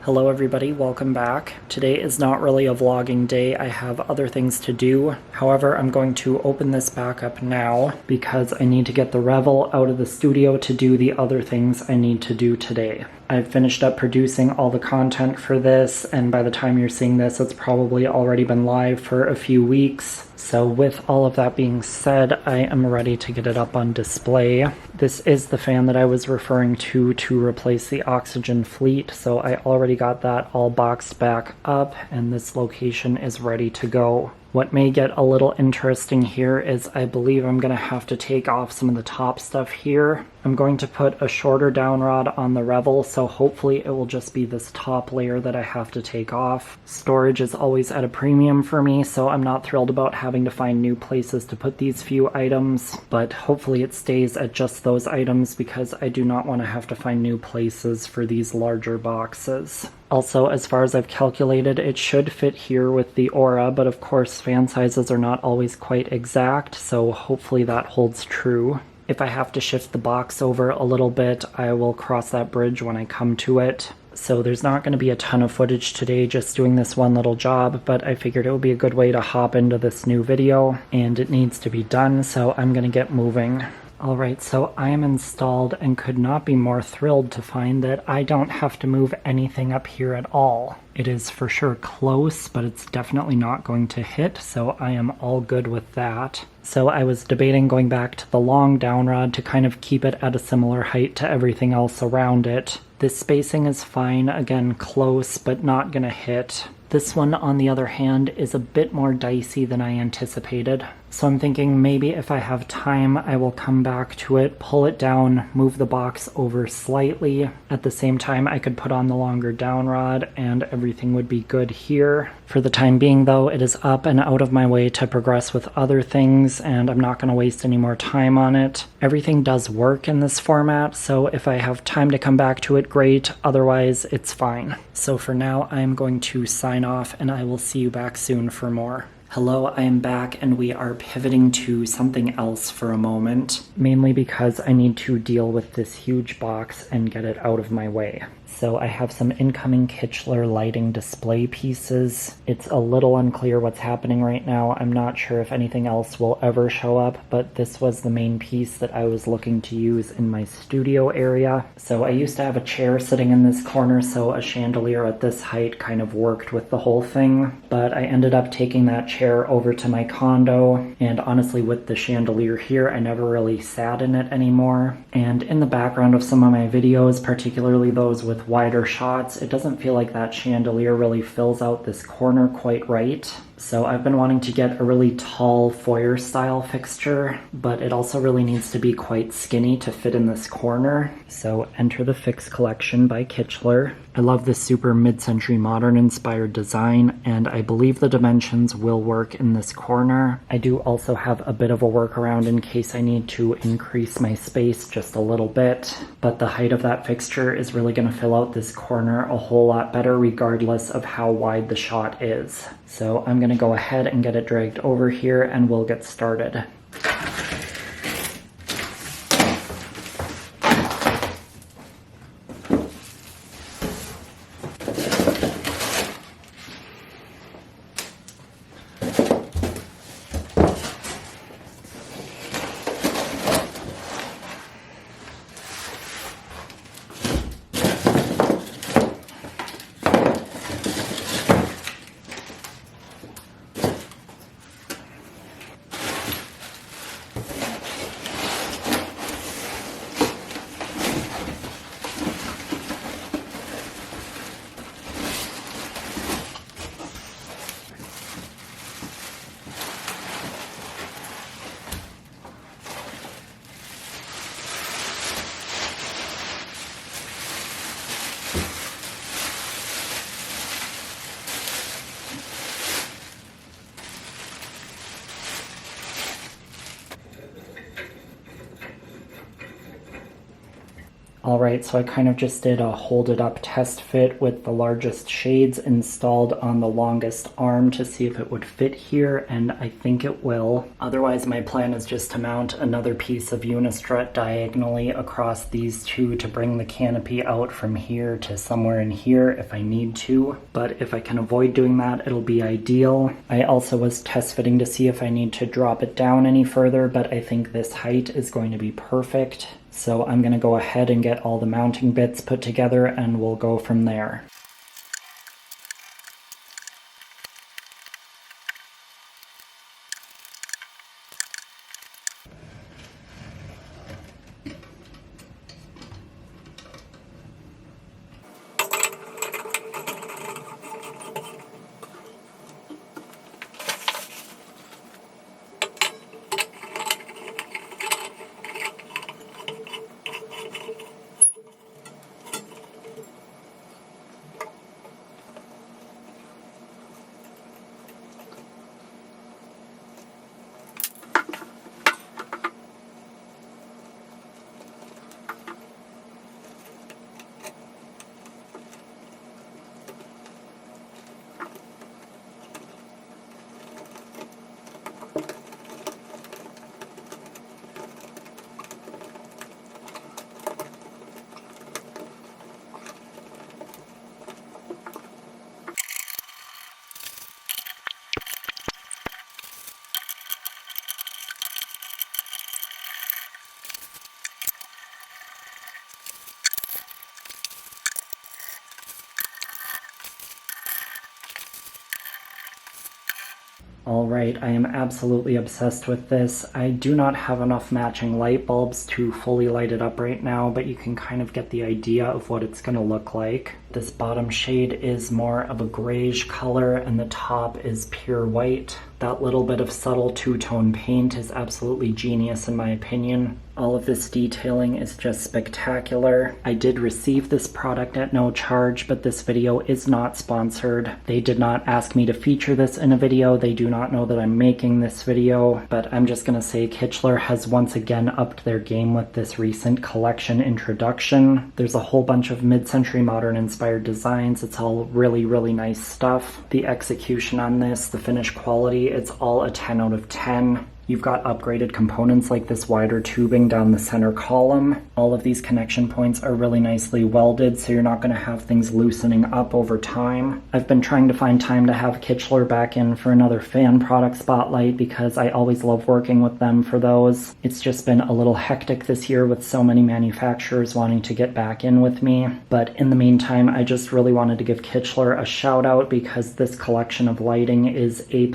Hello everybody, welcome back. Today is not really a vlogging day, I have other things to do. However, I'm going to open this back up now because I need to get the Revel out of the studio to do the other things I need to do today. I've finished up producing all the content for this, and by the time you're seeing this, it's probably already been live for a few weeks. So with all of that being said, I am ready to get it up on display. This is the fan that I was referring to replace the oxygen fleet, so I already got that all boxed back up, and this location is ready to go. What may get a little interesting here is I believe I'm going to have to take off some of the top stuff here. I'm going to put a shorter down rod on the Revel, so hopefully it will just be this top layer that I have to take off. Storage is always at a premium for me, so I'm not thrilled about having to find new places to put these few items, but hopefully it stays at just those items because I do not want to have to find new places for these larger boxes. Also, as far as I've calculated, it should fit here with the Aura, but of course fan sizes are not always quite exact, so hopefully that holds true. If I have to shift the box over a little bit, I will cross that bridge when I come to it. So there's not going to be a ton of footage today just doing this one little job, but I figured it would be a good way to hop into this new video, and it needs to be done, so I'm going to get moving. Alright, so I am installed and could not be more thrilled to find that I don't have to move anything up here at all. It is for sure close, but it's definitely not going to hit, so I am all good with that. So I was debating going back to the long down rod to kind of keep it at a similar height to everything else around it. This spacing is fine, again close, but not gonna hit. This one, on the other hand, is a bit more dicey than I anticipated. So I'm thinking maybe if I have time, I will come back to it, pull it down, move the box over slightly. At the same time, I could put on the longer down rod and everything would be good here. For the time being though, it is up and out of my way to progress with other things, and I'm not going to waste any more time on it. Everything does work in this format, so if I have time to come back to it, great. Otherwise, it's fine. So for now, I am going to sign off and I will see you back soon for more. Hello, I am back and we are pivoting to something else for a moment, mainly because I need to deal with this huge box and get it out of my way. So I have some incoming Kichler lighting display pieces. It's a little unclear what's happening right now. I'm not sure if anything else will ever show up, but this was the main piece that I was looking to use in my studio area. So I used to have a chair sitting in this corner, so a chandelier at this height kind of worked with the whole thing. But I ended up taking that chair over to my condo, and honestly with the chandelier here, I never really sat in it anymore. And in the background of some of my videos, particularly those with wider shots, it doesn't feel like that chandelier really fills out this corner quite right. So I've been wanting to get a really tall foyer style fixture, but it also really needs to be quite skinny to fit in this corner. So enter the Fix collection by Kichler. I love this super mid-century modern inspired design, and I believe the dimensions will work in this corner. I do also have a bit of a workaround in case I need to increase my space just a little bit, but the height of that fixture is really going to fill out this corner a whole lot better regardless of how wide the shot is. So I'm going to go ahead and get it dragged over here and we'll get started. Alright, so I kind of just did a hold it up test fit with the largest shades installed on the longest arm to see if it would fit here, and I think it will. Otherwise, my plan is just to mount another piece of Unistrut diagonally across these two to bring the canopy out from here to somewhere in here if I need to. But if I can avoid doing that, it'll be ideal. I also was test fitting to see if I need to drop it down any further, but I think this height is going to be perfect. So I'm going to go ahead and get all the mounting bits put together and we'll go from there. Alright, I am absolutely obsessed with this. I do not have enough matching light bulbs to fully light it up right now, but you can kind of get the idea of what it's going to look like. This bottom shade is more of a grayish color and the top is pure white. That little bit of subtle two-tone paint is absolutely genius in my opinion. All of this detailing is just spectacular. I did receive this product at no charge, but this video is not sponsored. They did not ask me to feature this in a video. They do not know that I'm making this video, but I'm just gonna say Kichler has once again upped their game with this recent collection introduction. There's a whole bunch of mid-century modern inspired designs. It's all really, really nice stuff. The execution on this, the finish quality, it's all a 10 out of 10. You've got upgraded components like this wider tubing down the center column. All of these connection points are really nicely welded, so you're not going to have things loosening up over time. I've been trying to find time to have Kichler back in for another fan product spotlight because I always love working with them for those. It's just been a little hectic this year with so many manufacturers wanting to get back in with me. But in the meantime, I just really wanted to give Kichler a shout out because this collection of lighting is A+.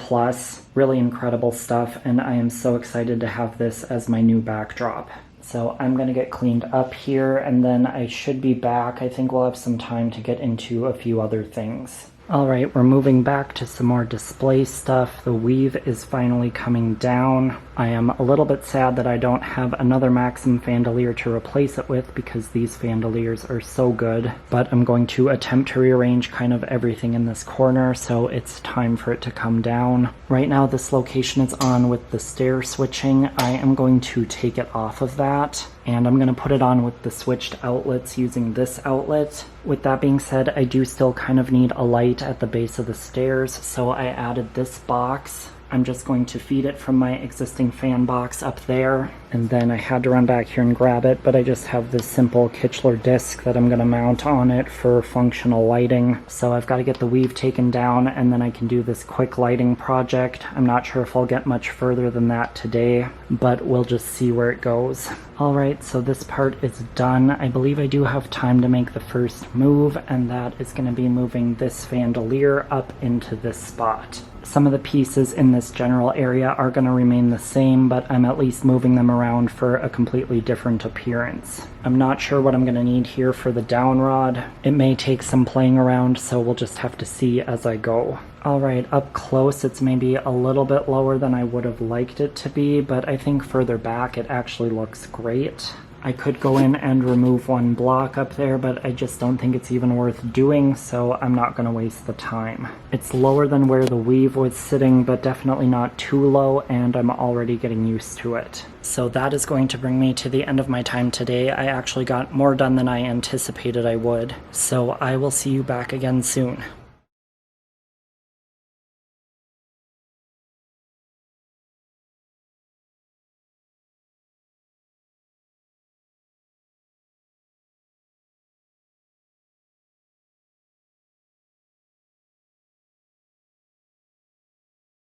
Really incredible stuff, and I am so excited to have this as my new backdrop. So I'm going to get cleaned up here, and then I should be back. I think we'll have some time to get into a few other things. Alright, we're moving back to some more display stuff. The weave is finally coming down. I am a little bit sad that I don't have another Maxim Fandelier to replace it with because these Fandeliers are so good, but I'm going to attempt to rearrange kind of everything in this corner, so it's time for it to come down. Right now this location is on with the stair switching. I am going to take it off of that, and I'm going to put it on with the switched outlets using this outlet. With that being said, I do still kind of need a light at the base of the stairs, so I added this box. I'm just going to feed it from my existing fan box up there, and then I had to run back here and grab it, but I just have this simple Kichler disc that I'm going to mount on it for functional lighting. So I've got to get the weave taken down, and then I can do this quick lighting project. I'm not sure if I'll get much further than that today, but we'll just see where it goes. Alright, so this part is done. I believe I do have time to make the first move, and that is going to be moving this Fandelier up into this spot. Some of the pieces in this general area are going to remain the same, but I'm at least moving them around for a completely different appearance. I'm not sure what I'm going to need here for the down rod. It may take some playing around, so we'll just have to see as I go. Alright, up close it's maybe a little bit lower than I would have liked it to be, but I think further back it actually looks great. I could go in and remove one block up there, but I just don't think it's even worth doing, so I'm not going to waste the time. It's lower than where the weave was sitting, but definitely not too low, and I'm already getting used to it. So that is going to bring me to the end of my time today. I actually got more done than I anticipated I would, so I will see you back again soon.